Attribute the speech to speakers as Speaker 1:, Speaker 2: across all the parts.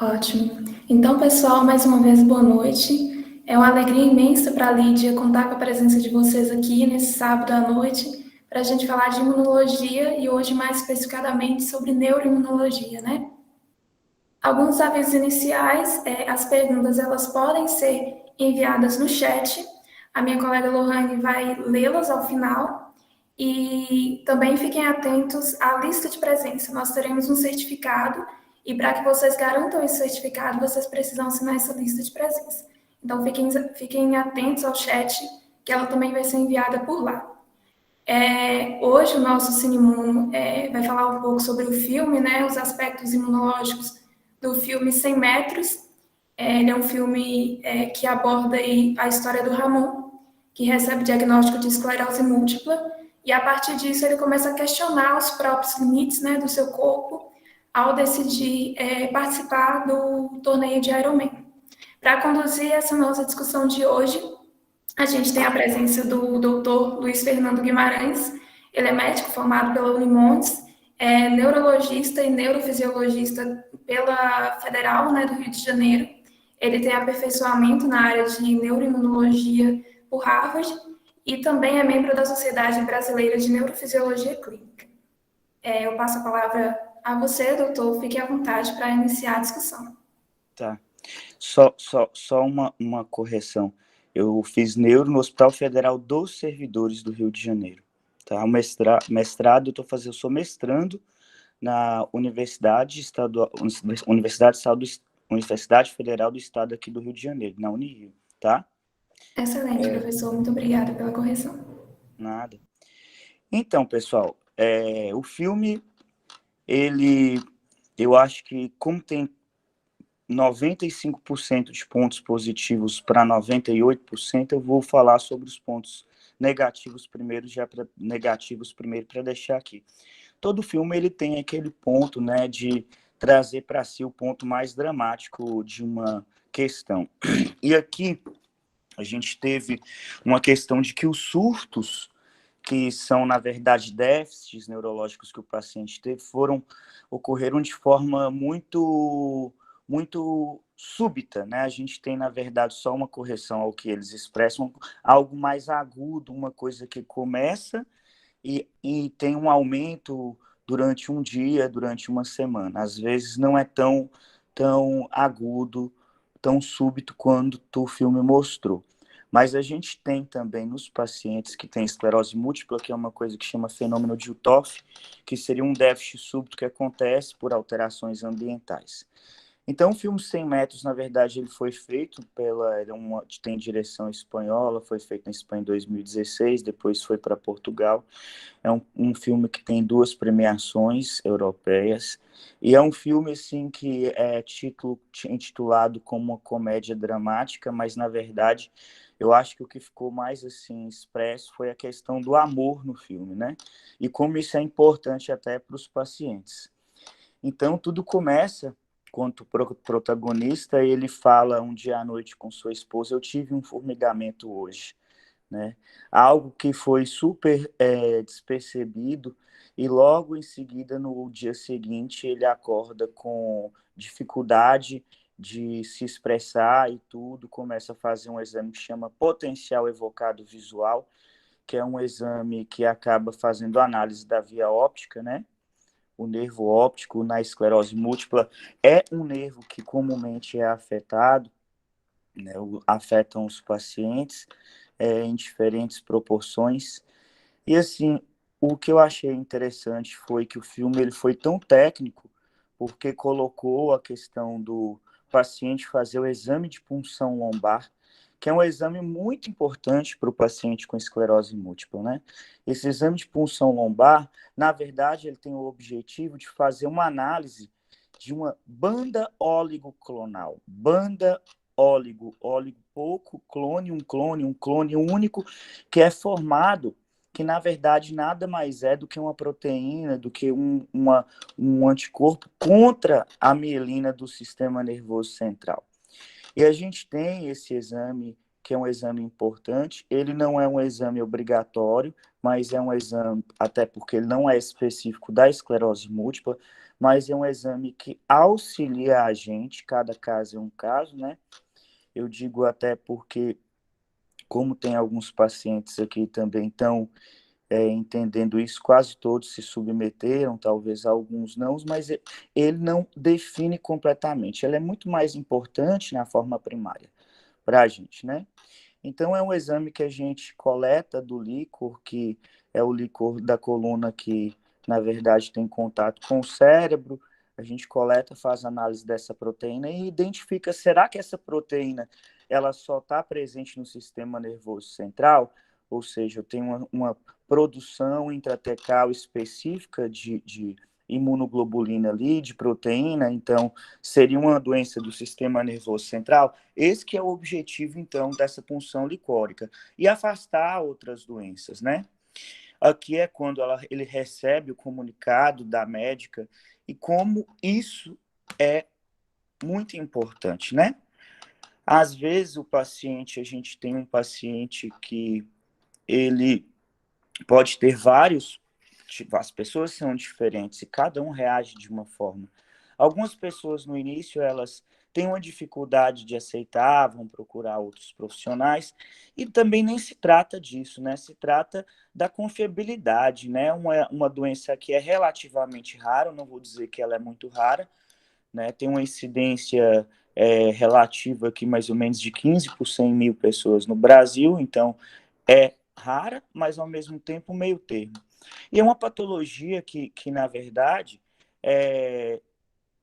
Speaker 1: Ótimo. Então, pessoal, mais uma vez, boa noite. É uma alegria imensa para a Lídia contar com a presença de vocês aqui nesse sábado à noite, para a gente falar de imunologia e hoje mais especificadamente sobre neuroimunologia, né? Alguns avisos iniciais, as perguntas elas podem ser enviadas no chat. A minha colega Lohane vai lê-las ao final. E também fiquem atentos à lista de presença. Nós teremos um certificado e para que vocês garantam esse certificado, vocês precisam assinar essa lista de presença. Então fiquem atentos ao chat, que ela também vai ser enviada por lá. Hoje o nosso Cinemuno vai falar um pouco sobre o filme, né, os aspectos imunológicos do filme 100 metros. Ele é um filme que aborda aí a história do Ramon, que recebe diagnóstico de esclerose múltipla, e a partir disso ele começa a questionar os próprios limites, né, do seu corpo ao decidir participar do torneio de Ironman. Para conduzir essa nossa discussão de hoje, a gente tem a presença do Dr. Luiz Fernando Guimarães. Ele é médico formado pela Unimontes, é neurologista e neurofisiologista pela Federal, né, do Rio de Janeiro. Ele tem aperfeiçoamento na área de neuroimunologia por Harvard e também é membro da Sociedade Brasileira de Neurofisiologia Clínica. Eu passo a palavra a você, doutor. Fique à vontade para iniciar a discussão.
Speaker 2: Tá. Só uma correção. Eu fiz neuro no Hospital Federal dos Servidores do Rio de Janeiro. Tá? O mestrado, eu sou mestrando na Universidade Federal do Estado aqui do Rio de Janeiro, na Unirio, tá?
Speaker 1: Excelente, professor. Muito obrigada pela correção.
Speaker 2: Nada. Então, pessoal, o filme, eu acho que como tem 95% de pontos positivos para 98%, eu vou falar sobre os pontos negativos primeiro, para deixar aqui. Todo filme ele tem aquele ponto, né, de trazer para si o ponto mais dramático de uma questão. E aqui a gente teve uma questão de que os surtos, que são, na verdade, déficits neurológicos que o paciente teve, ocorreram de forma muito súbita, né? A gente tem, na verdade, só uma correção ao que eles expressam, algo mais agudo, uma coisa que começa e tem um aumento durante um dia, durante uma semana. Às vezes não é tão agudo, tão súbito quanto o filme mostrou. Mas a gente tem também nos pacientes que têm esclerose múltipla, que é uma coisa que chama fenômeno de Uthoff, que seria um déficit súbito que acontece por alterações ambientais. Então, o filme 100 metros, na verdade, ele foi feito tem direção espanhola, foi feito na Espanha em 2016, depois foi para Portugal. É um filme que tem 2 premiações europeias, e é um filme, assim, que é intitulado como uma comédia dramática, mas, na verdade, eu acho que o que ficou mais, assim, expresso foi a questão do amor no filme, né? E como isso é importante até para os pacientes. Então, tudo começa quando o protagonista ele fala um dia à noite com sua esposa: eu tive um formigamento hoje, né? Algo que foi super despercebido, e logo em seguida, no dia seguinte, ele acorda com dificuldade de se expressar e tudo, começa a fazer um exame que chama potencial evocado visual, que é um exame que acaba fazendo análise da via óptica, né? O nervo óptico na esclerose múltipla é um nervo que comumente é afetado, né, afetam os pacientes em diferentes proporções. E, assim, o que eu achei interessante foi que o filme ele foi tão técnico, porque colocou a questão do paciente fazer o exame de punção lombar, que é um exame muito importante para o paciente com esclerose múltipla, né? Esse exame de punção lombar, na verdade, ele tem o objetivo de fazer uma análise de uma banda oligoclonal. Banda óligo pouco, clone, um clone único, que é formado, que na verdade nada mais é do que uma proteína, do que um anticorpo contra a mielina do sistema nervoso central. E a gente tem esse exame, que é um exame importante. Ele não é um exame obrigatório, mas é um exame, até porque ele não é específico da esclerose múltipla, mas é um exame que auxilia a gente, cada caso é um caso, né? Eu digo até porque, como tem alguns pacientes aqui também estão entendendo isso, quase todos se submeteram, talvez alguns não, mas ele não define completamente. Ele é muito mais importante na forma primária para a gente, né? Então, é um exame que a gente coleta do líquor, que é o líquor da coluna que, na verdade, tem contato com o cérebro. A gente coleta, faz análise dessa proteína e identifica, será que essa proteína ela só está presente no sistema nervoso central? Ou seja, eu tenho uma produção intratecal específica de imunoglobulina ali, de proteína, então seria uma doença do sistema nervoso central. Esse que é o objetivo, então, dessa punção licórica. E afastar outras doenças, né? Aqui é quando ele recebe o comunicado da médica e como isso é muito importante, né? Às vezes a gente tem um paciente que ele pode ter vários, as pessoas são diferentes e cada um reage de uma forma. Algumas pessoas no início elas têm uma dificuldade de aceitar, vão procurar outros profissionais e também nem se trata disso, né? Se trata da confiabilidade, né? Uma doença que é relativamente rara, não vou dizer que ela é muito rara, né? Tem uma incidência relativa aqui mais ou menos de 15 por 100 mil pessoas no Brasil, então é rara, mas ao mesmo tempo meio termo. E é uma patologia que na verdade,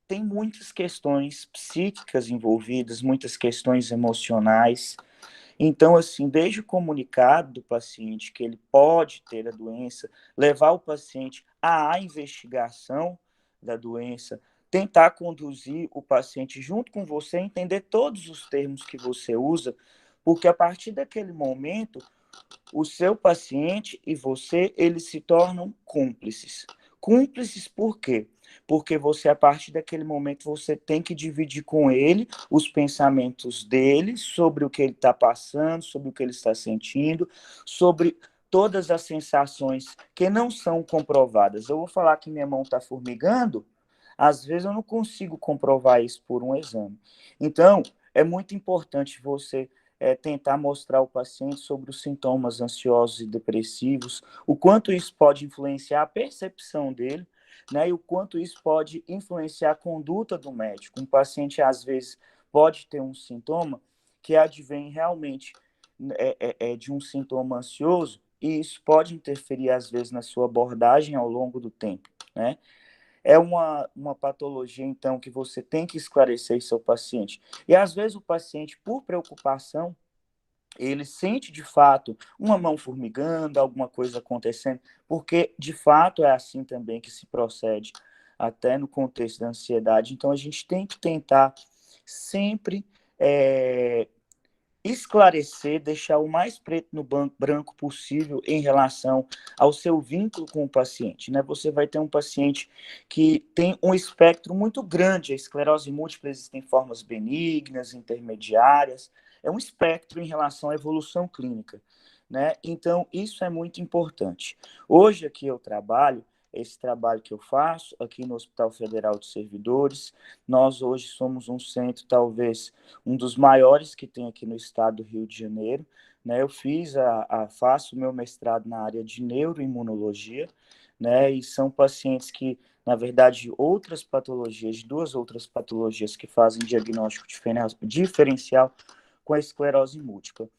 Speaker 2: tem muitas questões psíquicas envolvidas, muitas questões emocionais. Então, assim, desde o comunicado do paciente que ele pode ter a doença, levar o paciente à investigação da doença, tentar conduzir o paciente junto com você, entender todos os termos que você usa, porque a partir daquele momento o seu paciente e você, eles se tornam cúmplices. Cúmplices por quê? Porque você, a partir daquele momento, você tem que dividir com ele os pensamentos dele sobre o que ele está passando, sobre o que ele está sentindo, sobre todas as sensações que não são comprovadas. Eu vou falar que minha mão está formigando, às vezes eu não consigo comprovar isso por um exame. Então, é muito importante você tentar mostrar ao paciente sobre os sintomas ansiosos e depressivos, o quanto isso pode influenciar a percepção dele, né, e o quanto isso pode influenciar a conduta do médico. Um paciente, às vezes, pode ter um sintoma que advém realmente de um sintoma ansioso, e isso pode interferir, às vezes, na sua abordagem ao longo do tempo, né? É uma patologia, então, que você tem que esclarecer em seu paciente. E, às vezes, o paciente, por preocupação, ele sente, de fato, uma mão formigando, alguma coisa acontecendo, porque, de fato, é assim também que se procede, até no contexto da ansiedade. Então, a gente tem que tentar sempre esclarecer, deixar o mais preto no branco possível em relação ao seu vínculo com o paciente, né? Você vai ter um paciente que tem um espectro muito grande, a esclerose múltipla existem formas benignas, intermediárias, é um espectro em relação à evolução clínica, né? Então, isso é muito importante. Hoje aqui eu trabalho, esse trabalho que eu faço aqui no Hospital Federal de Servidores, nós hoje somos um centro, talvez, um dos maiores que tem aqui no estado do Rio de Janeiro, né? Eu faço meu mestrado na área de neuroimunologia, né? E são pacientes que, na verdade, outras patologias, de duas outras patologias que fazem diagnóstico diferencial com a esclerose múltipla.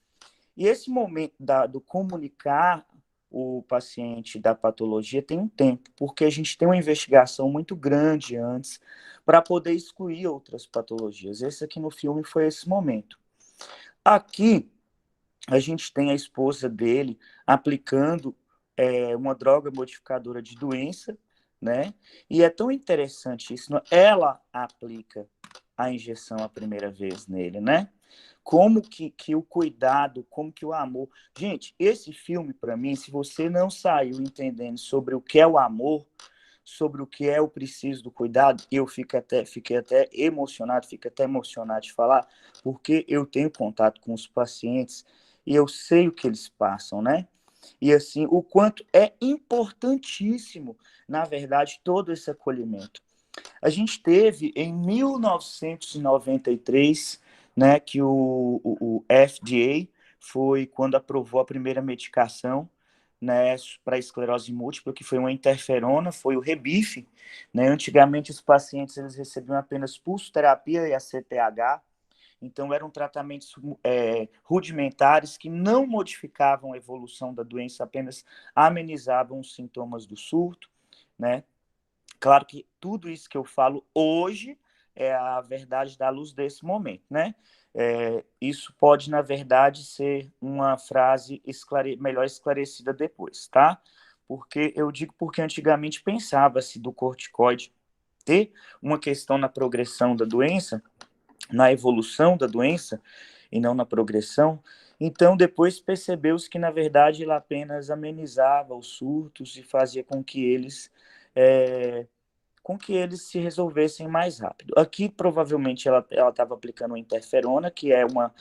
Speaker 2: E esse momento do comunicar o paciente da patologia tem um tempo, porque a gente tem uma investigação muito grande antes para poder excluir outras patologias. Esse aqui no filme foi esse momento. Aqui, a gente tem a esposa dele aplicando uma droga modificadora de doença, né? E é tão interessante isso. Ela aplica a injeção a primeira vez nele, né? Como que o cuidado, como que o amor... Gente, esse filme, para mim, se você não saiu entendendo sobre o que é o amor, sobre o que é o preciso do cuidado, eu fiquei até emocionado, fico até emocionado de falar, porque eu tenho contato com os pacientes e eu sei o que eles passam, né? E assim, o quanto é importantíssimo, na verdade, todo esse acolhimento. A gente teve em 1993, né, que o FDA foi quando aprovou a primeira medicação, né, para esclerose múltipla, que foi uma interferona, foi o Rebif, né? Antigamente os pacientes eles recebiam apenas pulsoterapia e ACTH, então eram tratamentos rudimentares que não modificavam a evolução da doença, apenas amenizavam os sintomas do surto, né? Claro que tudo isso que eu falo hoje é a verdade da luz desse momento, né? Isso pode, na verdade, ser uma frase melhor esclarecida depois, tá? Porque eu digo porque antigamente pensava-se do corticoide ter uma questão na progressão da doença, na evolução da doença, e não na progressão. Então, depois percebeu-se que, na verdade, ele apenas amenizava os surtos e fazia com que eles se resolvessem mais rápido. Aqui, provavelmente, ela estava aplicando uma interferona, que é uma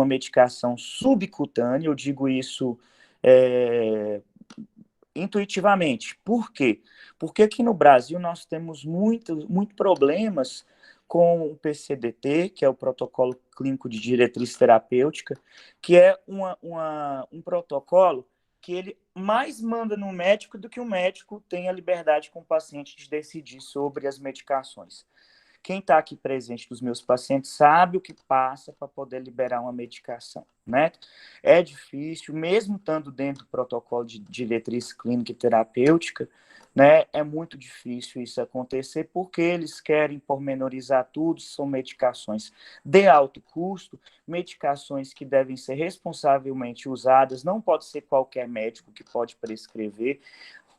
Speaker 2: medicação subcutânea, eu digo isso intuitivamente. Por quê? Porque aqui no Brasil nós temos muito problemas com o PCDT, que é o Protocolo Clínico de Diretriz Terapêutica, que é um protocolo que ele mais manda no médico do que o médico tem a liberdade com o paciente de decidir sobre as medicações. Quem está aqui presente dos meus pacientes sabe o que passa para poder liberar uma medicação, né? É difícil, mesmo estando dentro do protocolo de diretriz clínica e terapêutica, né? É muito difícil isso acontecer porque eles querem pormenorizar tudo, são medicações de alto custo, medicações que devem ser responsavelmente usadas, não pode ser qualquer médico que pode prescrever.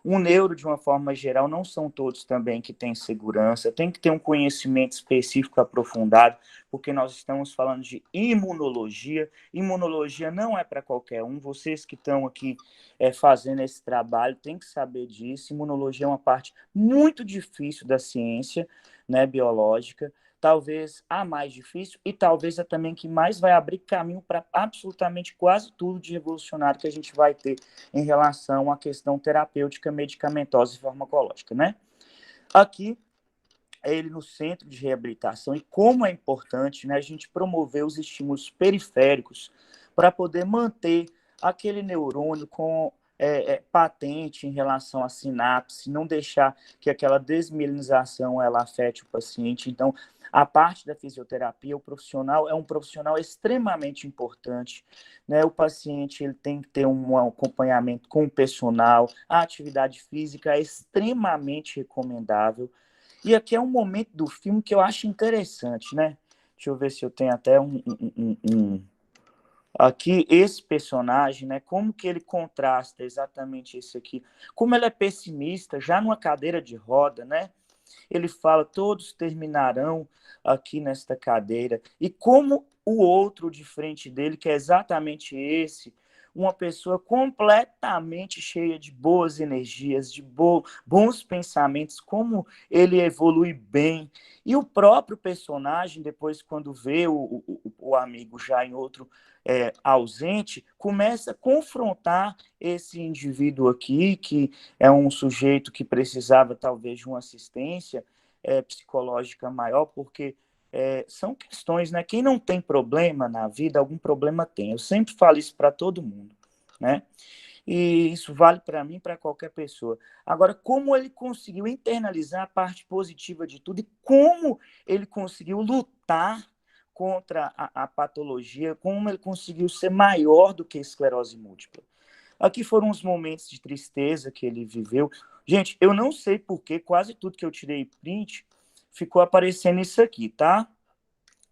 Speaker 2: Um neuro, de uma forma geral, não são todos também que têm segurança, tem que ter um conhecimento específico aprofundado, porque nós estamos falando de imunologia. Imunologia não é para qualquer um, vocês que estão aqui fazendo esse trabalho têm que saber disso. Imunologia é uma parte muito difícil da ciência, né, biológica, talvez a mais difícil e talvez a também que mais vai abrir caminho para absolutamente quase tudo de revolucionário que a gente vai ter em relação à questão terapêutica, medicamentosa e farmacológica, né? Aqui é ele no centro de reabilitação e como é importante, né, a gente promover os estímulos periféricos para poder manter aquele neurônio com patente em relação à sinapse, não deixar que aquela desmielinização ela afete o paciente. Então, a parte da fisioterapia, o profissional é um profissional extremamente importante, né? O paciente ele tem que ter um acompanhamento com o personal, a atividade física é extremamente recomendável. E aqui é um momento do filme que eu acho interessante, né? Deixa eu ver se eu tenho até aqui esse personagem, né? Como que ele contrasta exatamente esse aqui? Como ele é pessimista, já numa cadeira de roda, né? Ele fala, todos terminarão aqui nesta cadeira. E como o outro de frente dele, que é exatamente esse, uma pessoa completamente cheia de boas energias, de bons pensamentos, como ele evolui bem. E o próprio personagem, depois, quando vê o amigo já em outro ausente, começa a confrontar esse indivíduo aqui, que é um sujeito que precisava talvez de uma assistência psicológica maior, porque são questões, né? Quem não tem problema na vida, algum problema tem. Eu sempre falo isso para todo mundo, né? E isso vale para mim, para qualquer pessoa. Agora, como ele conseguiu internalizar a parte positiva de tudo e como ele conseguiu lutar contra a patologia, como ele conseguiu ser maior do que a esclerose múltipla. Aqui foram os momentos de tristeza que ele viveu. Gente, eu não sei porque quase tudo que eu tirei print ficou aparecendo isso aqui, tá?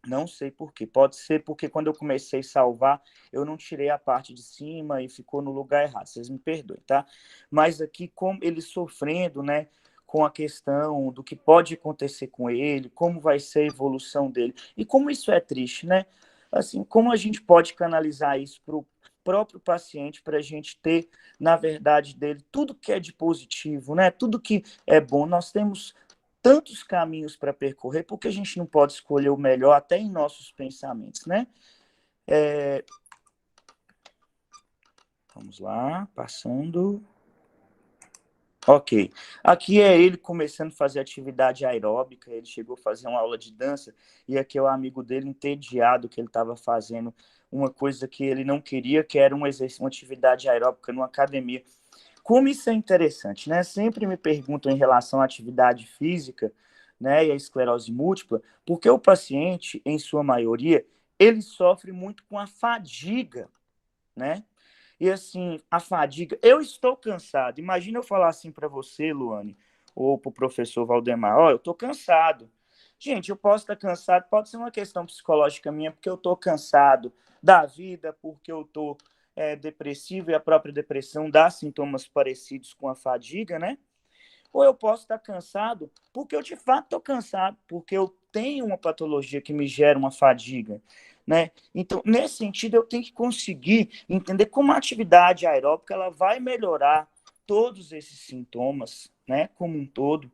Speaker 2: Não sei por quê. Pode ser porque quando eu comecei a salvar, eu não tirei a parte de cima e ficou no lugar errado. Vocês me perdoem, tá? Mas aqui, como ele sofrendo, né? Com a questão do que pode acontecer com ele, como vai ser a evolução dele. E como isso é triste, né? Assim, como a gente pode canalizar isso para o próprio paciente, para a gente ter, na verdade, dele tudo que é de positivo, né? Tudo que é bom. Nós temos tantos caminhos para percorrer, porque a gente não pode escolher o melhor até em nossos pensamentos, né? Vamos lá, passando. Ok. Aqui é ele começando a fazer atividade aeróbica, ele chegou a fazer uma aula de dança, e aqui é o amigo dele entediado que ele estava fazendo uma coisa que ele não queria, que era um exercício, uma atividade aeróbica numa academia. Como isso é interessante, né? Sempre me perguntam em relação à atividade física, né, e a esclerose múltipla, porque o paciente, em sua maioria, ele sofre muito com a fadiga, né? E assim, a fadiga, eu estou cansado. Imagina eu falar assim para você, Luane, ou para o professor Valdemar, ó, eu estou cansado. Gente, eu posso estar cansado, pode ser uma questão psicológica minha, porque eu estou cansado da vida, porque eu estou depressivo e a própria depressão dá sintomas parecidos com a fadiga, né? Ou eu posso estar cansado porque eu de fato estou cansado, porque eu tenho uma patologia que me gera uma fadiga, né? Então, nesse sentido, eu tenho que conseguir entender como a atividade aeróbica ela vai melhorar todos esses sintomas, né, como um todo,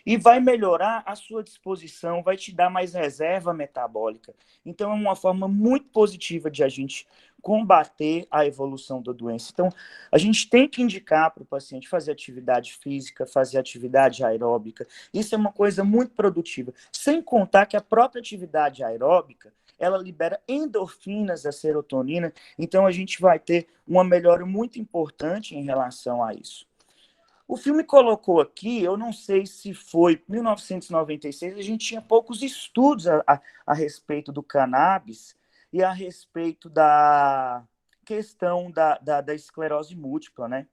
Speaker 2: e vai melhorar a sua disposição, vai te dar mais reserva metabólica. Então, é uma forma muito positiva de a gente combater a evolução da doença. Então, a gente tem que indicar para o paciente fazer atividade física, fazer atividade aeróbica. Isso é uma coisa muito produtiva. Sem contar que a própria atividade aeróbica, ela libera endorfinas, a serotonina, então a gente vai ter uma melhora muito importante em relação a isso. O filme colocou aqui, eu não sei se foi 1996, a gente tinha poucos estudos a respeito do cannabis e a respeito da questão da esclerose múltipla, né?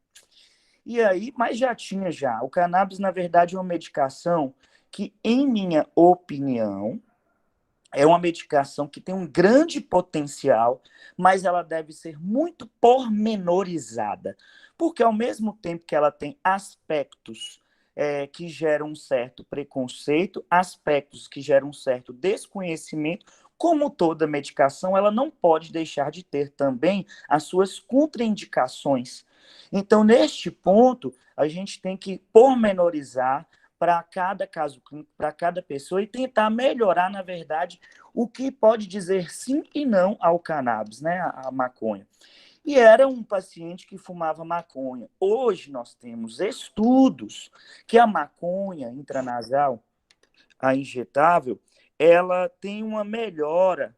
Speaker 2: E aí, mas já tinha já. O cannabis, na verdade, é uma medicação que, em minha opinião, é uma medicação que tem um grande potencial, mas ela deve ser muito pormenorizada, porque ao mesmo tempo que ela tem aspectos que geram um certo preconceito, aspectos que geram um certo desconhecimento, como toda medicação, ela não pode deixar de ter também as suas contraindicações. Então, neste ponto, a gente tem que pormenorizar para cada caso clínico, para cada pessoa e tentar melhorar, na verdade, o que pode dizer sim e não ao cannabis, né, a maconha. E era um paciente que fumava maconha. Hoje nós temos estudos que a maconha intranasal, a injetável, ela tem uma melhora,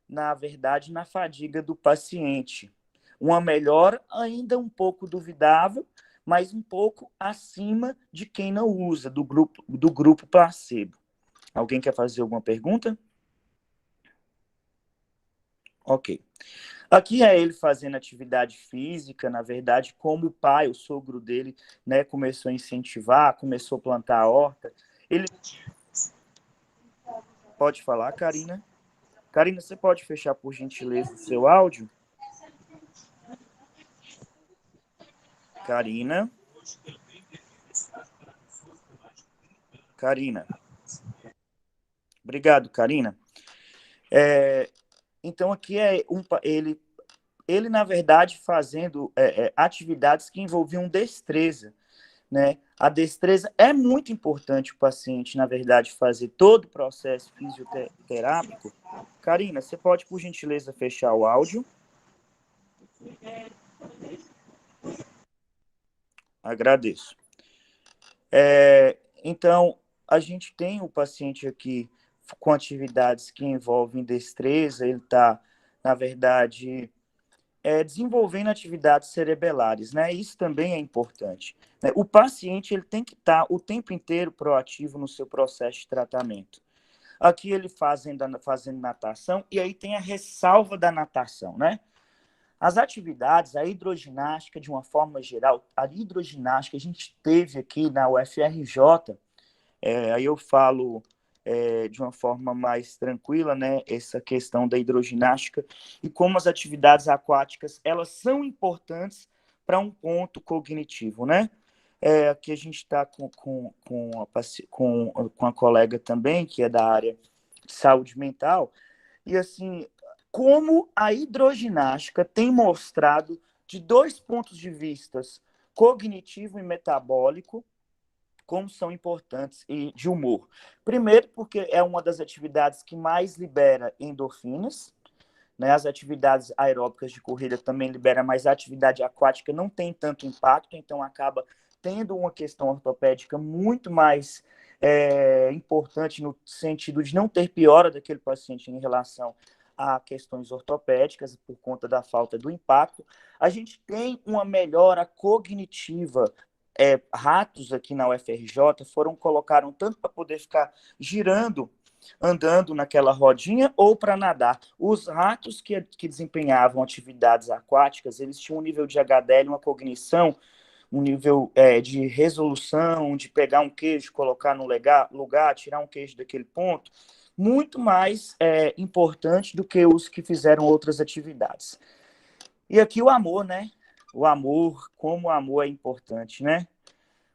Speaker 2: na verdade, na fadiga do paciente. Uma melhora ainda um pouco duvidável, mas um pouco acima de quem não usa, do grupo placebo. Alguém quer fazer alguma pergunta? Ok. Aqui é ele fazendo atividade física, na verdade, como o pai, o sogro dele, né, começou a incentivar, começou a plantar a horta. Ele pode falar, Karina? Karina, você pode fechar, por gentileza, o seu áudio? Karina? Karina. Obrigado, Karina. Então, aqui é ele, na verdade, fazendo atividades que envolviam destreza, né? A destreza é muito importante o paciente, na verdade, fazer todo o processo fisioterápico. Karina, você pode, por gentileza, fechar o áudio? Agradeço. Então, a gente tem o paciente aqui com atividades que envolvem destreza, ele está, na verdade, desenvolvendo atividades cerebelares, né? Isso também é importante, né? O paciente ele tem que estar o tempo inteiro proativo no seu processo de tratamento. Aqui ele fazendo natação, e aí tem a ressalva da natação, né? As atividades, a hidroginástica, de uma forma geral, a hidroginástica a gente teve aqui na UFRJ, aí eu falo de uma forma mais tranquila, né, essa questão da hidroginástica e como as atividades aquáticas, elas são importantes para um ponto cognitivo, né? Aqui a gente está com a colega também, que é da área de saúde mental, e assim, como a hidroginástica tem mostrado de dois pontos de vistas, cognitivo e metabólico, como são importantes e de humor. Primeiro, porque é uma das atividades que mais libera endorfinas, né? As atividades aeróbicas de corrida também liberam, mas a atividade aquática não tem tanto impacto, então acaba tendo uma questão ortopédica muito mais importante no sentido de não ter piora daquele paciente em relação a questões ortopédicas por conta da falta do impacto. A gente tem uma melhora cognitiva. Ratos aqui na UFRJ colocaram tanto para poder ficar girando, andando naquela rodinha, ou para nadar. Os ratos que desempenhavam atividades aquáticas, eles tinham um nível de HDL, uma cognição, um nível de resolução, de pegar um queijo, colocar no lugar, tirar um queijo daquele ponto, muito mais importante do que os que fizeram outras atividades. E aqui o amor, né? O amor, como o amor é importante, né?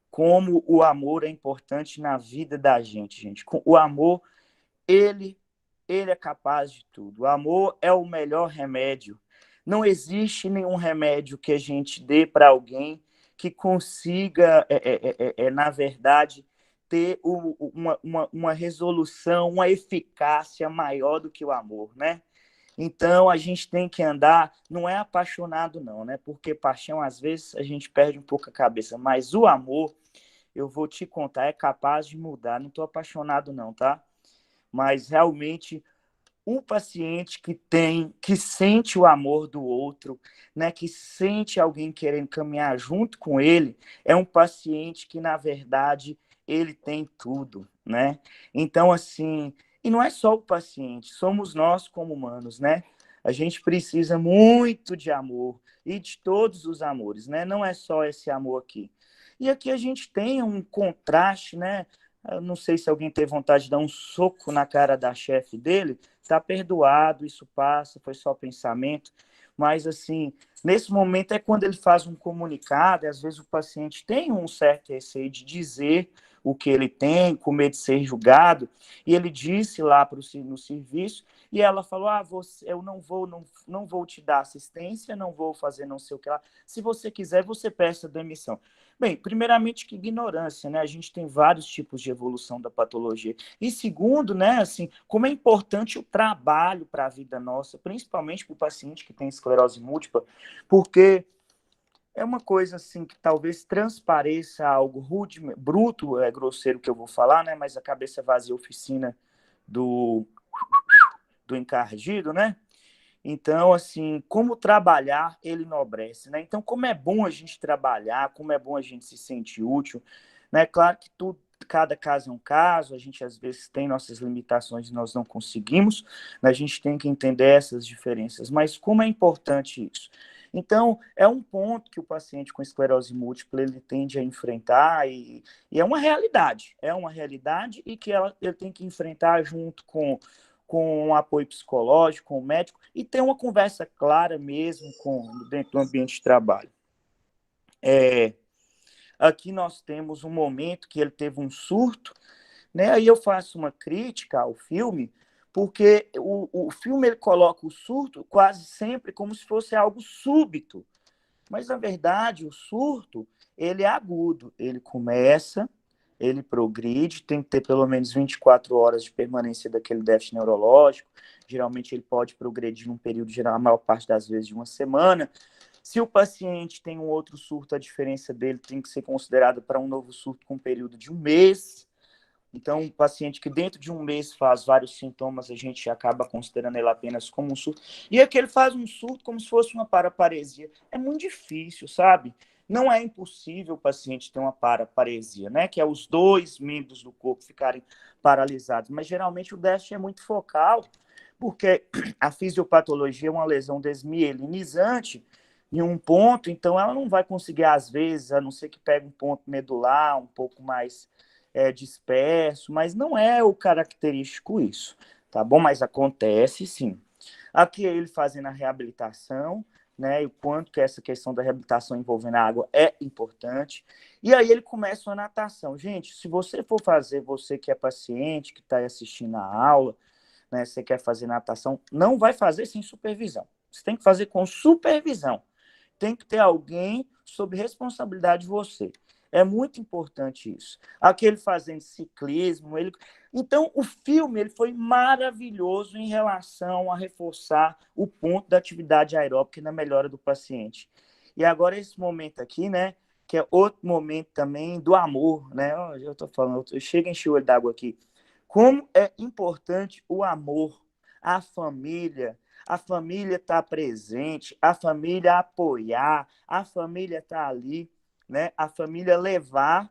Speaker 2: Como o amor é importante na vida da gente, gente. O amor, ele é capaz de tudo. O amor é o melhor remédio. Não existe nenhum remédio que a gente dê para alguém que consiga, na verdade, ter uma resolução, uma eficácia maior do que o amor, né? Então, a gente tem que andar, não é apaixonado não, né? Porque paixão, às vezes, a gente perde um pouco a cabeça, mas o amor, eu vou te contar, é capaz de mudar. Não estou apaixonado não, tá? Mas, realmente, o paciente que sente o amor do outro, né, que sente alguém querendo caminhar junto com ele, é um paciente que, na verdade, ele tem tudo, né? Então, assim, e não é só o paciente, somos nós como humanos, né? A gente precisa muito de amor e de todos os amores, né? Não é só esse amor aqui. E aqui a gente tem um contraste, né? Eu não sei se alguém teve vontade de dar um soco na cara da chefe dele, está perdoado, isso passa, foi só pensamento. Mas, assim, nesse momento é quando ele faz um comunicado, e às vezes o paciente tem um certo receio de dizer o que ele tem, com medo de ser julgado, e ele disse lá no serviço, e ela falou, eu não vou te dar assistência, não vou fazer não sei o que lá, se você quiser, você peça demissão. Bem, primeiramente, que ignorância, né? A gente tem vários tipos de evolução da patologia. E segundo, né, assim, como é importante o trabalho para a vida nossa, principalmente para o paciente que tem esclerose múltipla, porque é uma coisa assim que talvez transpareça algo rude, bruto, grosseiro que eu vou falar, né? Mas a cabeça vazia, oficina do encardido, né? Então, assim, como trabalhar, ele enobrece, né? Então, como é bom a gente trabalhar, como é bom a gente se sentir útil, né? Claro que cada caso é um caso, a gente às vezes tem nossas limitações e nós não conseguimos, né? A gente tem que entender essas diferenças, mas como é importante isso? Então, é um ponto que o paciente com esclerose múltipla ele tende a enfrentar e é uma realidade e que ele tem que enfrentar junto com um apoio psicológico, com o médico, e ter uma conversa clara mesmo dentro do ambiente de trabalho. Aqui nós temos um momento que ele teve um surto, né? Aí eu faço uma crítica ao filme, porque o filme ele coloca o surto quase sempre como se fosse algo súbito, mas na verdade o surto ele é agudo, ele começa, ele progride, tem que ter pelo menos 24 horas de permanência daquele déficit neurológico, geralmente ele pode progredir num período, geral, a maior parte das vezes de uma semana. Se o paciente tem um outro surto, a diferença dele tem que ser considerada para um novo surto com um período de um mês. Então, um paciente que dentro de um mês faz vários sintomas, a gente acaba considerando ele apenas como um surto. E aqui ele faz um surto como se fosse uma paraparesia. É muito difícil, sabe? Não é impossível o paciente ter uma paraparesia, né? Que é os dois membros do corpo ficarem paralisados. Mas, geralmente, o déficit é muito focal, porque a fisiopatologia é uma lesão desmielinizante em um ponto, então ela não vai conseguir, às vezes, a não ser que pegue um ponto medular um pouco mais disperso, mas não é o característico isso, tá bom? Mas acontece sim. Aqui ele fazendo a reabilitação, né? E o quanto que essa questão da reabilitação envolvendo a água é importante. E aí ele começa a natação. Gente, se você for fazer, você que é paciente, que está assistindo a aula, né? Você quer fazer natação, não vai fazer sem supervisão. Você tem que fazer com supervisão. Tem que ter alguém sob responsabilidade de você. É muito importante isso. Aquele fazendo ciclismo. Então, o filme ele foi maravilhoso em relação a reforçar o ponto da atividade aeróbica na melhora do paciente. E agora, esse momento aqui, né? que é outro momento também do amor, né? Eu tô falando, eu chego a encher o olho d'água aqui. Como é importante o amor, a família está presente, a família apoiar, a família tá ali, né? A família levar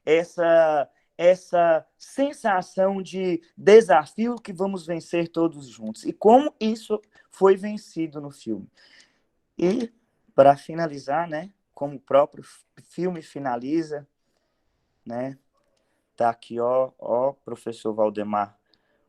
Speaker 2: essa essa sensação de desafio que vamos vencer todos juntos. E como isso foi vencido no filme. E, para finalizar, né, como o próprio filme finaliza, né, tá aqui, ó, professor Valdemar,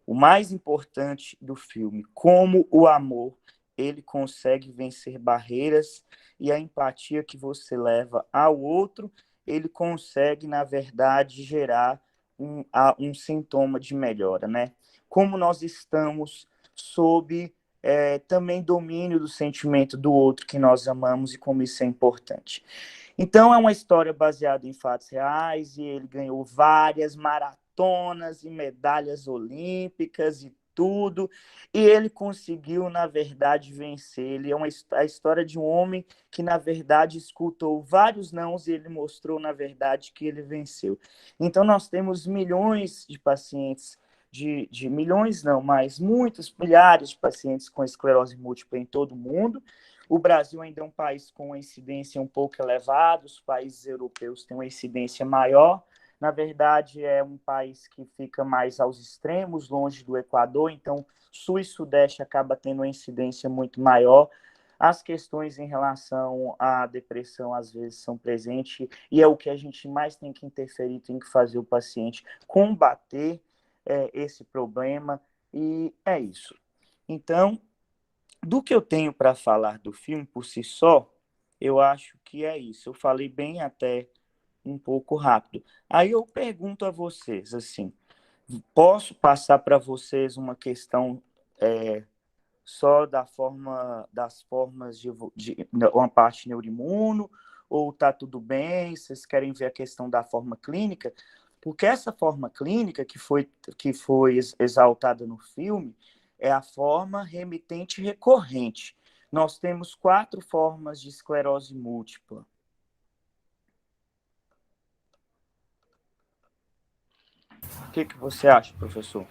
Speaker 2: o mais importante do filme, como o amor, ele consegue vencer barreiras e a empatia que você leva ao outro, ele consegue, na verdade, gerar um sintoma de melhora, né? Como nós estamos sob também domínio do sentimento do outro que nós amamos e como isso é importante. Então, é uma história baseada em fatos reais e ele ganhou várias maratonas e medalhas olímpicas e tudo, e ele conseguiu, na verdade, vencer. Ele é a história de um homem que, na verdade, escutou vários nãos e ele mostrou, na verdade, que ele venceu. Então, nós temos milhões de pacientes, de milhões não, mas muitos, milhares de pacientes com esclerose múltipla em todo o mundo. O Brasil ainda é um país com uma incidência um pouco elevada, os países europeus têm uma incidência maior. Na verdade, é um país que fica mais aos extremos, longe do Equador, então Sul e Sudeste acaba tendo uma incidência muito maior. As questões em relação à depressão, às vezes, são presentes, e é o que a gente mais tem que interferir, tem que fazer o paciente combater esse problema, e é isso. Então, do que eu tenho para falar do filme por si só, eu acho que é isso. Eu falei bem até um pouco rápido. Aí eu pergunto a vocês, assim, posso passar para vocês uma questão só das formas de uma parte neuroimuno, ou tá tudo bem? Vocês querem ver a questão da forma clínica? Porque essa forma clínica que foi exaltada no filme é a forma remitente recorrente. Nós temos 4 formas de esclerose múltipla. O que você acha, professor?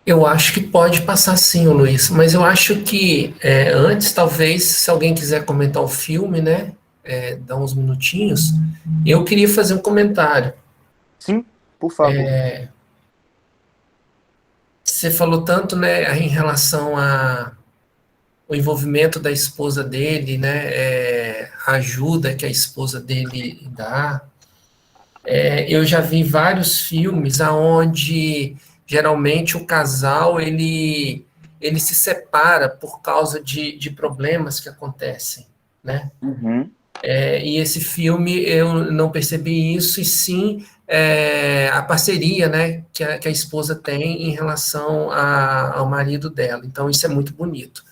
Speaker 3: Eu acho que pode passar sim, Luiz, mas eu acho que antes, talvez, se alguém quiser comentar o filme, né, dar uns minutinhos, eu queria fazer um comentário.
Speaker 2: Sim, por favor.
Speaker 3: Você falou tanto, né, em relação ao envolvimento da esposa dele, né, a ajuda que a esposa dele dá. Eu já vi vários filmes aonde geralmente o casal ele se separa por causa de problemas que acontecem, né?
Speaker 2: Uhum.
Speaker 3: E esse filme eu não percebi isso, e sim a parceria, né, que a esposa tem em relação ao marido dela. Então isso é muito bonito.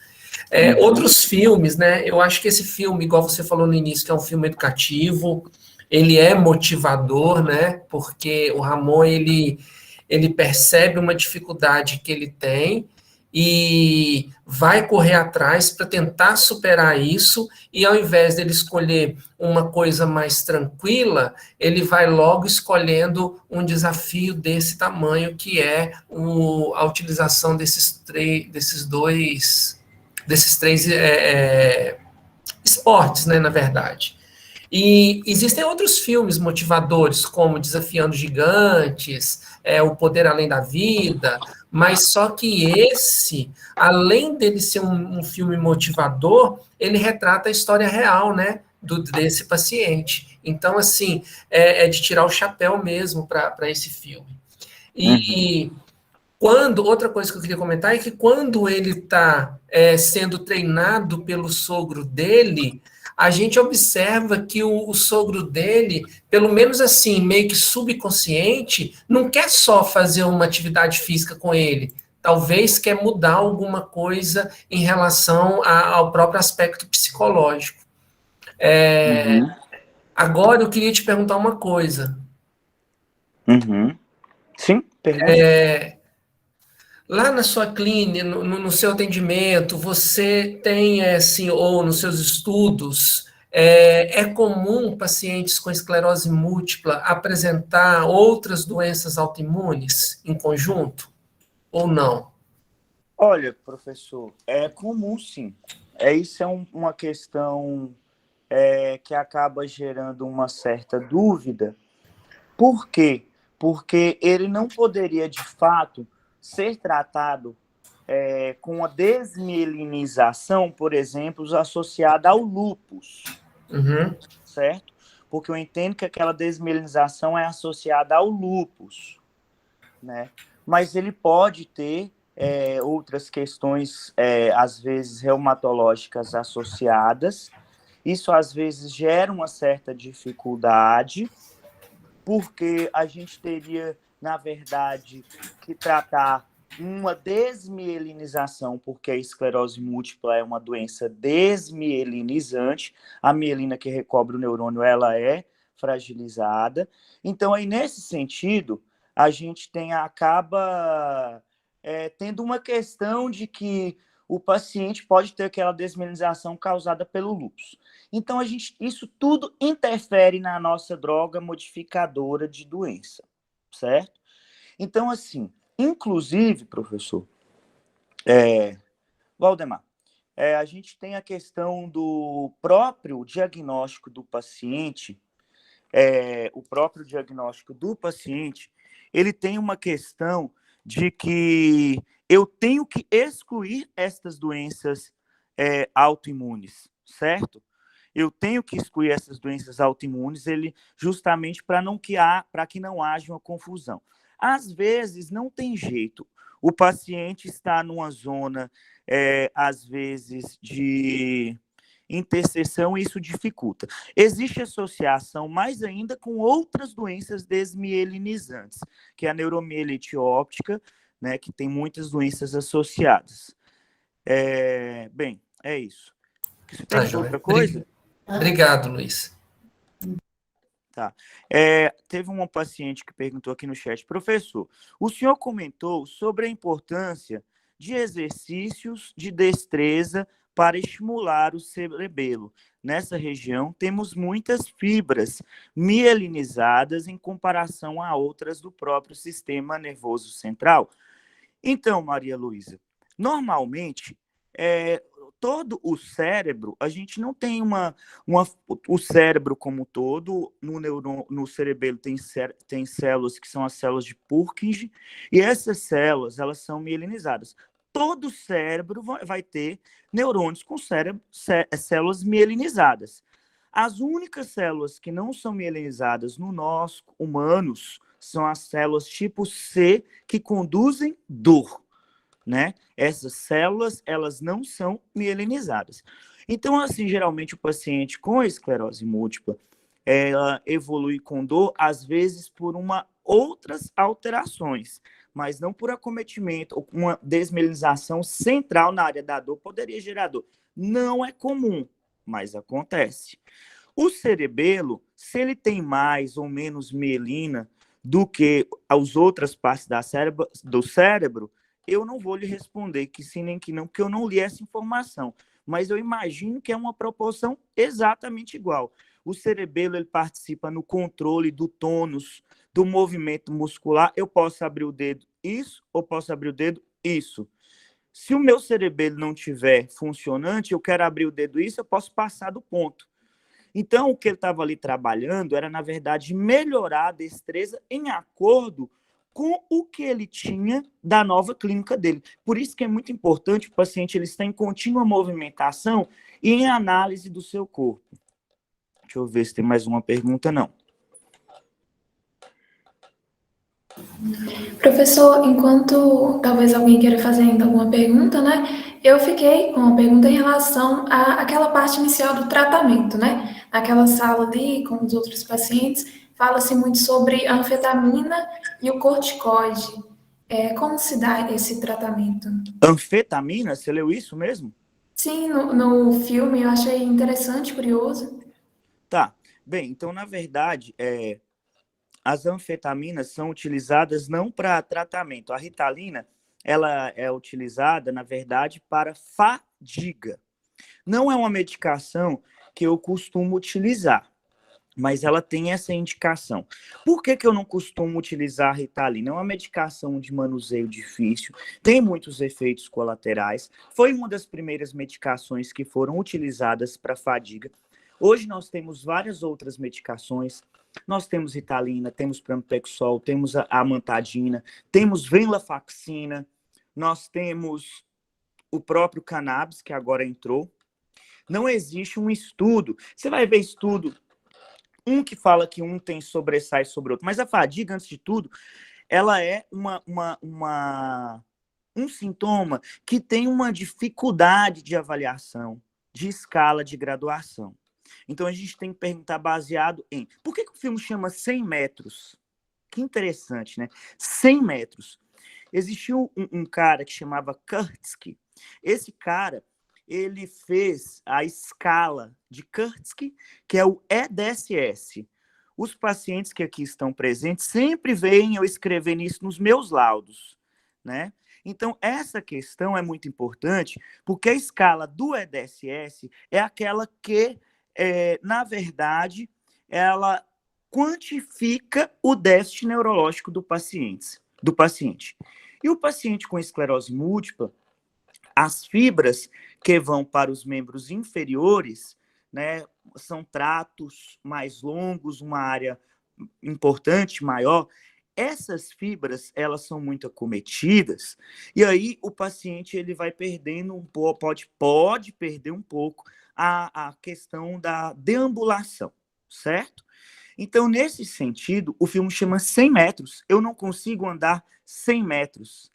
Speaker 3: Outros filmes, né? Eu acho que esse filme, igual você falou no início, que é um filme educativo, ele é motivador, né? Porque o Ramon ele percebe uma dificuldade que ele tem e vai correr atrás para tentar superar isso, e ao invés dele escolher uma coisa mais tranquila, ele vai logo escolhendo um desafio desse tamanho, que é a utilização desses três esportes, né, na verdade. E existem outros filmes motivadores, como Desafiando Gigantes, O Poder Além da Vida, mas só que esse, além dele ser um filme motivador, ele retrata a história real, né, desse paciente. Então, assim, é de tirar o chapéu mesmo para esse filme. E outra coisa que eu queria comentar é que quando ele está sendo treinado pelo sogro dele, a gente observa que o sogro dele, pelo menos assim, meio que subconsciente, não quer só fazer uma atividade física com ele, talvez quer mudar alguma coisa em relação ao próprio aspecto psicológico. Agora eu queria te perguntar uma coisa.
Speaker 2: Sim, pergunta.
Speaker 3: Lá na sua clínica, no seu atendimento, você tem, assim, ou nos seus estudos, É comum pacientes com esclerose múltipla apresentar outras doenças autoimunes em conjunto ou não?
Speaker 2: Olha, professor, é comum sim. Isso é uma questão que acaba gerando uma certa dúvida. Por quê? Porque ele não poderia, de fato, ser tratado com a desmielinização, por exemplo, associada ao lúpus,
Speaker 3: Uhum.
Speaker 2: certo? Porque eu entendo que aquela desmielinização é associada ao lúpus, né? Mas ele pode ter outras questões, às vezes, reumatológicas associadas. Isso, às vezes, gera uma certa dificuldade, porque a gente teria, na verdade, que tratar uma desmielinização, porque a esclerose múltipla é uma doença desmielinizante. A mielina que recobre o neurônio, ela é fragilizada. Então, aí, nesse sentido, a gente acaba tendo uma questão de que o paciente pode ter aquela desmielinização causada pelo lúpus. Então, isso tudo interfere na nossa droga modificadora de doença, certo? Então, assim, inclusive, professor, Valdemar, a gente tem a questão do próprio diagnóstico do paciente, ele tem uma questão de que eu tenho que excluir estas doenças autoimunes, certo? Eu tenho que excluir essas doenças autoimunes, justamente para que não haja uma confusão. Às vezes, não tem jeito. O paciente está numa zona, às vezes, de interseção, e isso dificulta. Existe associação mais ainda com outras doenças desmielinizantes, que é a neuromielite óptica, né, que tem muitas doenças associadas. Bem, é isso. Você perguntou outra coisa?
Speaker 3: Obrigado, Luiz.
Speaker 2: Tá. Teve uma paciente que perguntou aqui no chat: professor, o senhor comentou sobre a importância de exercícios de destreza para estimular o cerebelo. Nessa região, temos muitas fibras mielinizadas em comparação a outras do próprio sistema nervoso central. Então, Maria Luísa, normalmente, todo o cérebro, a gente não tem o cérebro como todo, no cerebelo tem células que são as células de Purkinje, e essas células, elas são mielinizadas. Todo o cérebro vai ter neurônios com células mielinizadas. As únicas células que não são mielinizadas no nós, humanos, são as células tipo C, que conduzem dor, né? Essas células, elas não são mielinizadas. Então, assim, geralmente o paciente com esclerose múltipla, ela evolui com dor, às vezes por outras alterações, mas não por acometimento ou uma desmielinização central na área da dor poderia gerar dor. Não é comum, mas acontece. O cerebelo, se ele tem mais ou menos mielina do que as outras partes do cérebro, eu não vou lhe responder que sim nem que não, porque eu não li essa informação. Mas eu imagino que é uma proporção exatamente igual. O cerebelo, ele participa no controle do tônus, do movimento muscular. Eu posso abrir o dedo isso, ou posso abrir o dedo isso. Se o meu cerebelo não estiver funcionante, eu quero abrir o dedo isso, eu posso passar do ponto. Então, o que ele estava ali trabalhando era, na verdade, melhorar a destreza em acordo com o que ele tinha da nova clínica dele. Por isso que é muito importante o paciente ele estar em contínua movimentação e em análise do seu corpo. Deixa eu ver se tem mais uma pergunta, não.
Speaker 1: Professor, enquanto talvez alguém queira fazer ainda alguma pergunta, né? Eu fiquei com uma pergunta em relação àquela parte inicial do tratamento, né? Naquela sala ali, com os outros pacientes, fala-se muito sobre a anfetamina e o corticoide. Como se dá esse tratamento?
Speaker 2: Anfetamina? Você leu isso mesmo?
Speaker 1: Sim, no filme eu achei interessante, curioso.
Speaker 2: Tá. Bem, então, na verdade, as anfetaminas são utilizadas não para tratamento. A Ritalina, ela é utilizada, na verdade, para fadiga. Não é uma medicação que eu costumo utilizar, mas ela tem essa indicação. Por que eu não costumo utilizar a Ritalina? É uma medicação de manuseio difícil, tem muitos efeitos colaterais, foi uma das primeiras medicações que foram utilizadas para fadiga. Hoje nós temos várias outras medicações, nós temos Ritalina, temos Pramipexol, temos a amantadina, temos venlafaxina, nós temos o próprio cannabis, que agora entrou. Não existe um estudo, você vai ver estudo, um que fala que um tem sobressai sobre o outro, mas a fadiga, antes de tudo, ela é um sintoma que tem uma dificuldade de avaliação, de escala de graduação. Então, a gente tem que perguntar baseado em... Por que o filme chama 100 metros? Que interessante, né? 100 metros. Existiu um cara que chamava Kurtzky. Esse cara, ele fez a escala de Kurtzky, que é o EDSS. Os pacientes que aqui estão presentes sempre veem eu escrevendo isso nos meus laudos, né? Então, essa questão é muito importante, porque a escala do EDSS é aquela que, na verdade, ela quantifica o déficit neurológico do paciente. E o paciente com esclerose múltipla, as fibras que vão para os membros inferiores, né, são tratos mais longos, uma área importante, maior. Essas fibras, elas são muito acometidas, e aí o paciente ele vai perdendo um pouco, pode perder um pouco a questão da deambulação, certo? Então, nesse sentido, o filme chama 100 metros. Eu não consigo andar 100 metros.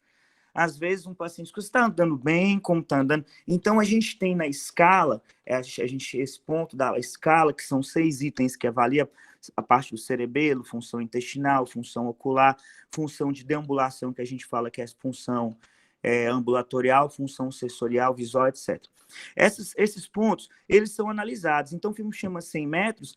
Speaker 2: Às vezes, um paciente que está andando bem, como está andando. Então, a gente tem na escala, esse ponto da escala, que são 6 itens que avalia a parte do cerebelo, função intestinal, função ocular, função de deambulação, que a gente fala que é função ambulatorial, função sensorial, visual, etc. Esses pontos, eles são analisados. Então, o filme chama 100 metros,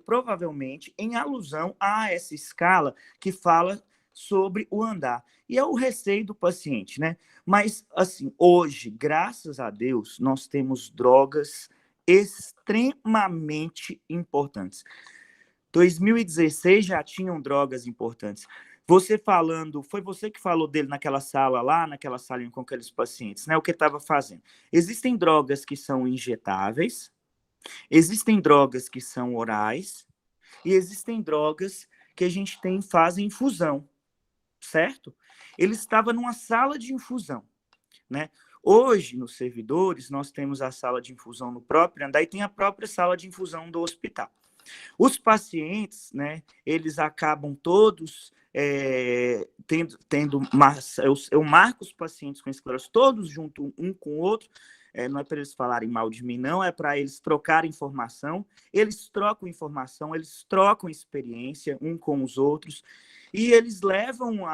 Speaker 2: provavelmente, em alusão a essa escala que fala sobre o andar. E é o receio do paciente, né? Mas, assim, hoje, graças a Deus, nós temos drogas extremamente importantes. 2016 já tinham drogas importantes. Você falando, foi você que falou dele naquela sala lá, naquela salinha com aqueles pacientes, né? O que estava fazendo? Existem drogas que são injetáveis, existem drogas que são orais, e existem drogas que a gente faz em infusão, certo? Ele estava numa sala de infusão, né? Hoje, nos servidores, nós temos a sala de infusão no próprio andar e tem a própria sala de infusão do hospital. Os pacientes, né, eles acabam todos eu marco os pacientes com esclerose todos junto um com o outro, não é para eles falarem mal de mim, não, é para eles trocarem informação, eles trocam informação, eles trocam experiência um com os outros, e eles levam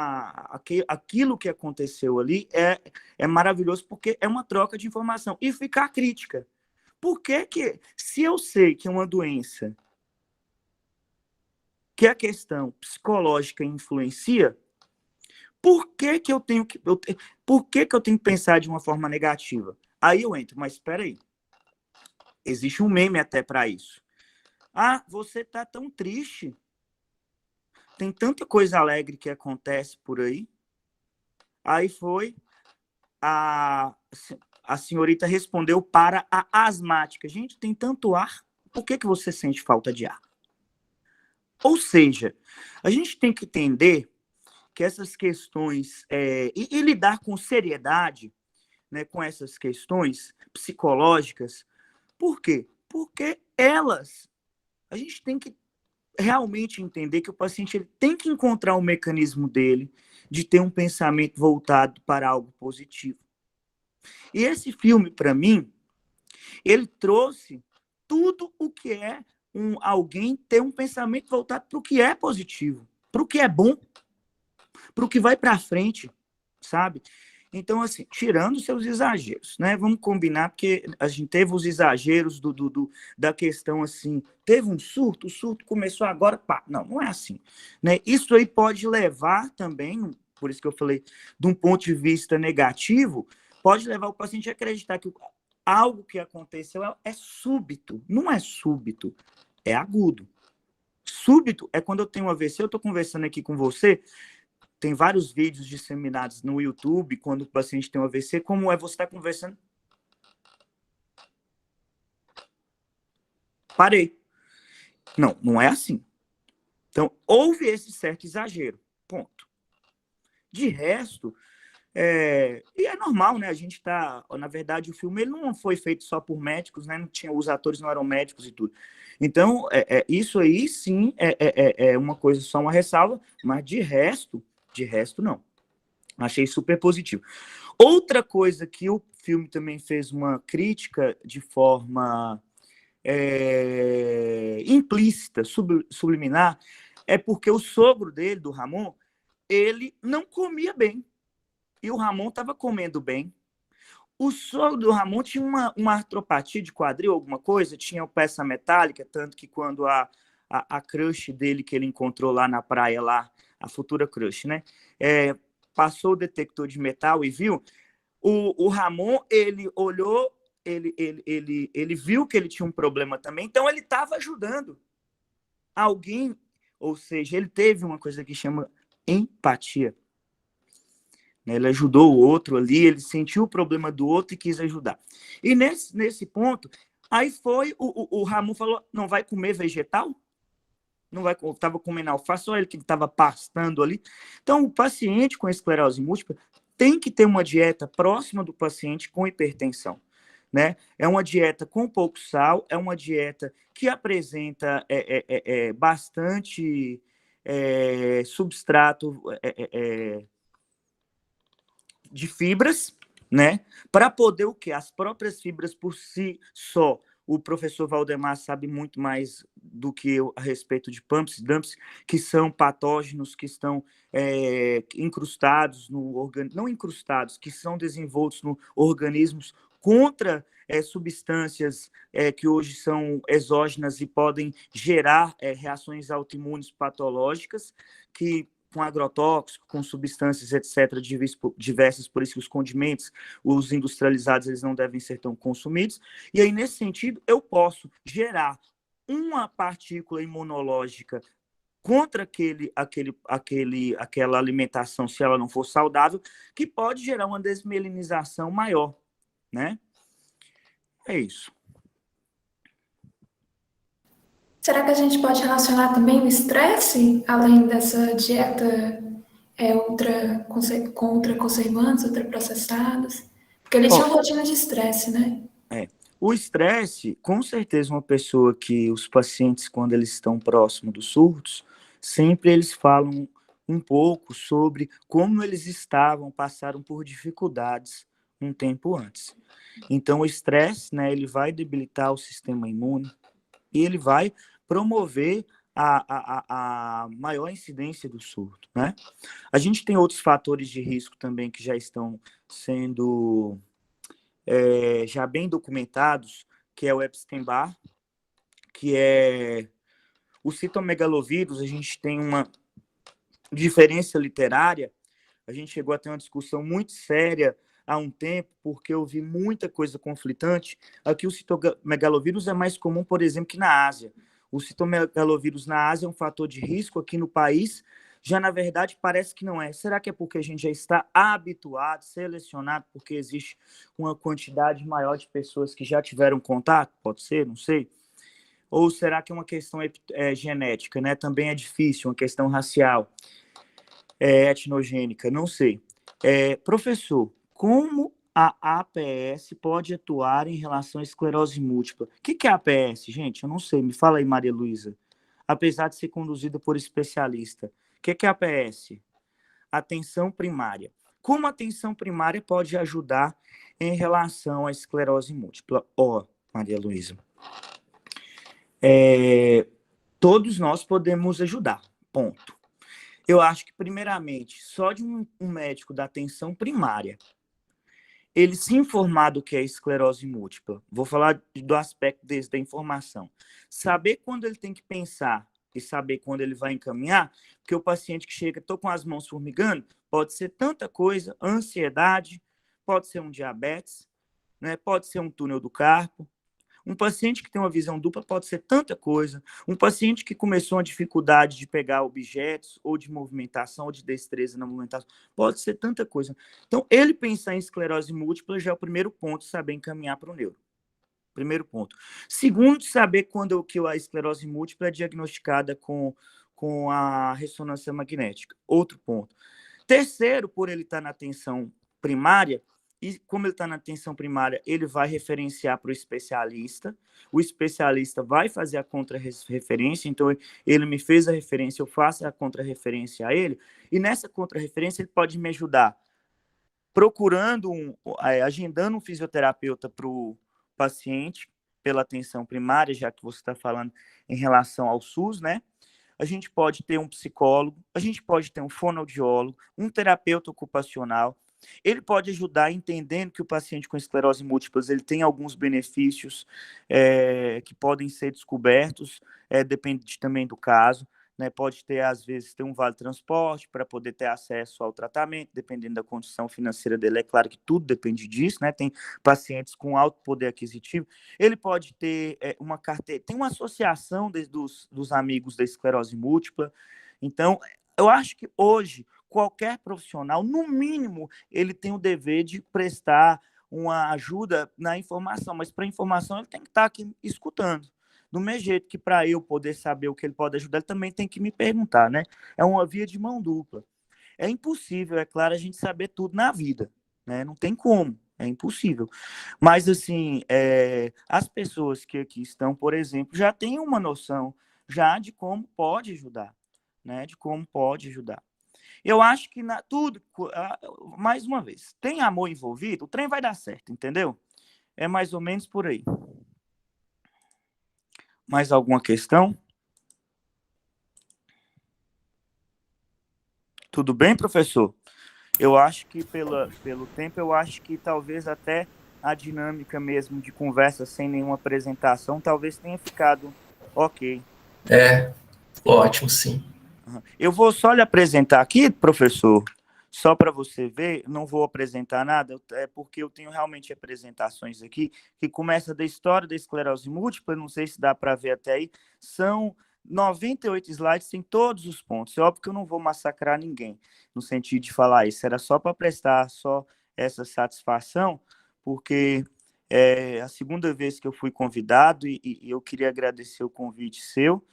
Speaker 2: aquilo que aconteceu ali, é maravilhoso, porque é uma troca de informação, e fica a crítica. Por que se eu sei que é uma doença que a questão psicológica influencia, por que eu tenho que pensar de uma forma negativa? Aí eu entro, mas espera aí. Existe um meme até para isso. Ah, você tá tão triste. Tem tanta coisa alegre que acontece por aí. Aí foi, a senhorita respondeu para a asmática. Gente, tem tanto ar, por que você sente falta de ar? Ou seja, a gente tem que entender que essas questões, e lidar com seriedade, né, com essas questões psicológicas. Por quê? Porque a gente tem que realmente entender que o paciente ele tem que encontrar um mecanismo dele de ter um pensamento voltado para algo positivo. E esse filme, para mim, ele trouxe tudo o que é alguém ter um pensamento voltado para o que é positivo, para o que é bom, para o que vai para frente, sabe? Então, assim, tirando seus exageros, né? Vamos combinar, porque a gente teve os exageros da questão, assim, teve um surto, o surto começou agora, pá. Não é assim, né? Isso aí pode levar também, por isso que eu falei, de um ponto de vista negativo, pode levar o paciente a acreditar que algo que aconteceu é súbito, não é súbito, é agudo. Súbito é quando eu tenho um AVC, eu estou conversando aqui com você, tem vários vídeos disseminados no YouTube, quando o paciente tem um AVC, como é você estar conversando. Parei. Não, não é assim. Então, houve esse certo exagero, ponto. De resto, e é normal, né? A gente tá, na verdade, o filme ele não foi feito só por médicos, né? Não tinha, os atores não eram médicos e tudo. Então, isso aí sim é uma coisa, só uma ressalva, mas de resto não. Achei super positivo. Outra coisa que o filme também fez uma crítica de forma implícita, subliminar, é porque o sogro dele, do Ramon, ele não comia bem. E o Ramon estava comendo bem. O sogro do Ramon tinha uma artropatia de quadril, alguma coisa, tinha peça metálica, tanto que quando a crush dele que ele encontrou lá na praia, lá, a futura crush, né? Passou o detector de metal e viu, o Ramon, ele olhou, ele viu que ele tinha um problema também, então ele estava ajudando alguém, ou seja, ele teve uma coisa que chama empatia. Ele ajudou o outro ali, ele sentiu o problema do outro e quis ajudar. E nesse ponto, aí foi, o Ramon falou, não vai comer vegetal? Não vai, estava comendo alface, só ele que estava pastando ali. Então, o paciente com esclerose múltipla tem que ter uma dieta próxima do paciente com hipertensão. Né? É uma dieta com pouco sal, é uma dieta que apresenta bastante substrato de fibras, né? Para poder o quê? As próprias fibras por si só. O professor Valdemar sabe muito mais do que eu a respeito de pumps e dumps, que são patógenos, que estão incrustados no organismo, não incrustados, que são desenvoltos no organismos contra substâncias que hoje são exógenas e podem gerar reações autoimunes patológicas, que com agrotóxico, com substâncias, etc., diversas, por isso que os condimentos, os industrializados, eles não devem ser tão consumidos. E aí, nesse sentido, eu posso gerar uma partícula imunológica contra aquela alimentação, se ela não for saudável, que pode gerar uma desmielinização maior, né? É isso.
Speaker 1: Será que a gente pode relacionar também o estresse, além dessa dieta com ultraconservantes, ultraprocessados? Porque ele tinha uma rotina de estresse, né?
Speaker 2: O estresse, com certeza, uma pessoa que os pacientes, quando eles estão próximos dos surtos, sempre eles falam um pouco sobre como eles passaram por dificuldades um tempo antes. Então, o estresse, né, ele vai debilitar o sistema imune e ele vai promover a maior incidência do surto, né? A gente tem outros fatores de risco também que já estão sendo já bem documentados, que é o Epstein-Barr, que é o citomegalovírus. A gente tem uma diferença literária, a gente chegou a ter uma discussão muito séria há um tempo, porque eu vi muita coisa conflitante. Aqui o citomegalovírus é mais comum, por exemplo, que na Ásia. O citomegalovírus na Ásia é um fator de risco, aqui no país já, na verdade, parece que não é. Será que é porque a gente já está habituado, selecionado, porque existe uma quantidade maior de pessoas que já tiveram contato? Pode ser, não sei. Ou será que é uma questão genética, né? Também é difícil, uma questão racial, etnogênica, não sei. Professor, como a APS pode atuar em relação à esclerose múltipla? O que é a APS, gente? Eu não sei. Me fala aí, Maria Luísa. Apesar de ser conduzida por especialista. O que é a APS? Atenção primária. Como a atenção primária pode ajudar em relação à esclerose múltipla? Maria Luísa. Todos nós podemos ajudar, ponto. Eu acho que, primeiramente, só de um médico da atenção primária, ele se informar do que é esclerose múltipla, vou falar do aspecto da informação, saber quando ele tem que pensar e saber quando ele vai encaminhar, porque o paciente que chega, estou com as mãos formigando, pode ser tanta coisa, ansiedade, pode ser um diabetes, né? Pode ser um túnel do carpo. Um paciente que tem uma visão dupla pode ser tanta coisa. Um paciente que começou uma dificuldade de pegar objetos, ou de movimentação, ou de destreza na movimentação, pode ser tanta coisa. Então, ele pensar em esclerose múltipla já é o primeiro ponto, saber encaminhar para o neuro. Primeiro ponto. Segundo, saber quando que a esclerose múltipla é diagnosticada com a ressonância magnética. Outro ponto. Terceiro, por ele estar na atenção primária, e como ele está na atenção primária, ele vai referenciar para o especialista vai fazer a contra-referência, então ele me fez a referência, eu faço a contra-referência a ele, e nessa contra-referência ele pode me ajudar procurando, agendando um fisioterapeuta para o paciente, pela atenção primária, já que você está falando em relação ao SUS, né? A gente pode ter um psicólogo, a gente pode ter um fonoaudiólogo, um terapeuta ocupacional. Ele pode ajudar entendendo que o paciente com esclerose múltipla ele tem alguns benefícios que podem ser descobertos, depende também do caso, né? Pode ter, às vezes, ter um vale transporte para poder ter acesso ao tratamento, dependendo da condição financeira dele. É claro que tudo depende disso, né? Tem pacientes com alto poder aquisitivo. Ele pode ter uma carteira, tem uma associação dos amigos da esclerose múltipla. Então, eu acho que hoje qualquer profissional, no mínimo, ele tem o dever de prestar uma ajuda na informação, mas para a informação ele tem que estar aqui escutando. Do mesmo jeito que para eu poder saber o que ele pode ajudar, ele também tem que me perguntar, né? É uma via de mão dupla. É impossível, é claro, a gente saber tudo na vida, né? Não tem como, é impossível. Mas, assim, as pessoas que aqui estão, por exemplo, já têm uma noção já de como pode ajudar, né? De como pode ajudar. Eu acho que tudo, mais uma vez, tem amor envolvido, o trem vai dar certo, entendeu? É mais ou menos por aí. Mais alguma questão? Tudo bem, professor? Eu acho que pelo tempo, eu acho que talvez até a dinâmica mesmo de conversa sem nenhuma apresentação, talvez tenha ficado ok.
Speaker 3: Ótimo, sim.
Speaker 2: Eu vou só lhe apresentar aqui, professor, só para você ver, não vou apresentar nada, porque eu tenho realmente apresentações aqui, que começa da história da esclerose múltipla, não sei se dá para ver até aí, são 98 slides, tem todos os pontos. É óbvio que eu não vou massacrar ninguém, no sentido de falar isso, era só para prestar só essa satisfação, porque é a segunda vez que eu fui convidado e eu queria agradecer o convite seu.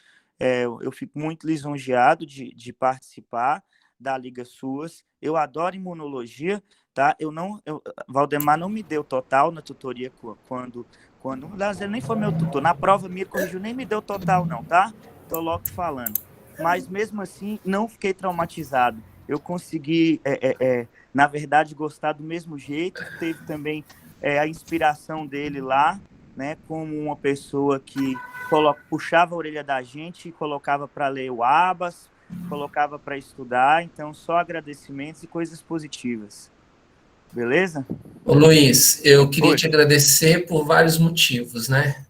Speaker 2: Eu fico muito lisonjeado de participar da Liga SUAS. Eu adoro imunologia, tá? Valdemar não me deu total na tutoria quando aliás, ele nem foi meu tutor. Na prova minha, corrigiu, nem me deu total não, tá? Tô logo falando. Mas mesmo assim, não fiquei traumatizado. Eu consegui, na verdade, gostar do mesmo jeito. Teve também a inspiração dele lá, né? Como uma pessoa que puxava a orelha da gente e colocava para ler o Abas, colocava para estudar, então só agradecimentos e coisas positivas. Beleza?
Speaker 3: Ô, Luiz, eu queria
Speaker 2: Oi.
Speaker 3: te agradecer por vários motivos, né?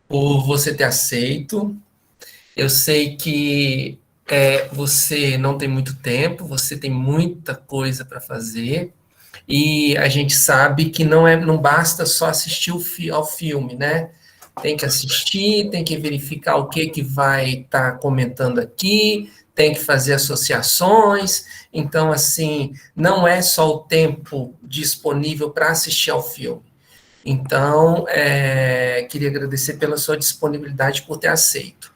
Speaker 3: Por você ter aceito. Eu sei que você não tem muito tempo, você tem muita coisa para fazer, e a gente sabe que não basta só assistir ao filme, né? Tem que assistir, tem que verificar o que vai estar comentando aqui, tem que fazer associações. Então, assim, não é só o tempo disponível para assistir ao filme. Então, queria agradecer pela sua disponibilidade, por ter aceito.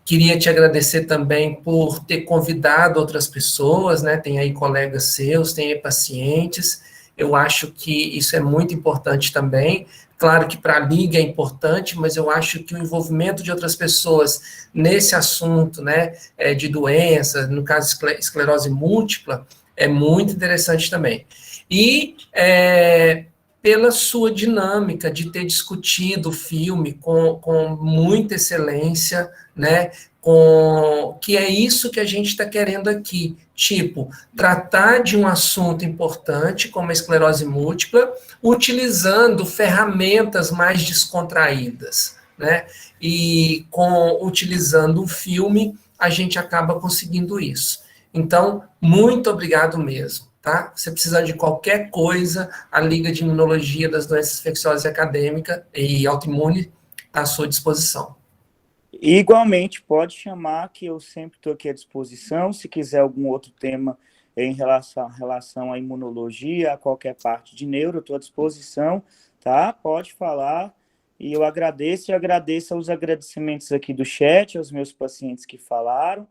Speaker 3: Queria te agradecer também por ter convidado outras pessoas, né? Tem aí colegas seus, tem aí pacientes. Eu acho que isso é muito importante também. Claro que para a Liga é importante, mas eu acho que o envolvimento de outras pessoas nesse assunto, né, de doença, no caso esclerose múltipla, é muito interessante também. E pela sua dinâmica de ter discutido o filme com muita excelência, né, que é isso que a gente está querendo aqui, tipo, tratar de um assunto importante como a esclerose múltipla, utilizando ferramentas mais descontraídas, né, e utilizando o filme, a gente acaba conseguindo isso. Então, muito obrigado mesmo. tá? Se precisar de qualquer coisa, a Liga de Imunologia das Doenças Infecciosas e Acadêmica e Autoimune está à sua disposição.
Speaker 2: Igualmente, pode chamar, que eu sempre estou aqui à disposição. Se quiser algum outro tema em relação à imunologia, a qualquer parte de neuro, eu estou à disposição, tá? Pode falar. E eu agradeço, e agradeço aos agradecimentos aqui do chat, aos meus pacientes que falaram,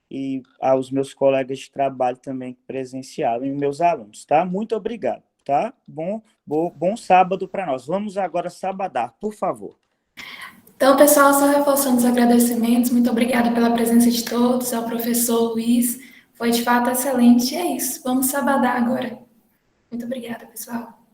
Speaker 2: e aos meus colegas de trabalho também que presenciaram, e meus alunos, tá? Muito obrigado, tá? Bom sábado para nós. Vamos agora sabadar, por favor.
Speaker 1: Então, pessoal, só reforçando os agradecimentos, muito obrigada pela presença de todos, ao professor Luiz, foi de fato excelente, e é isso, vamos sabadar agora. Muito obrigada, pessoal.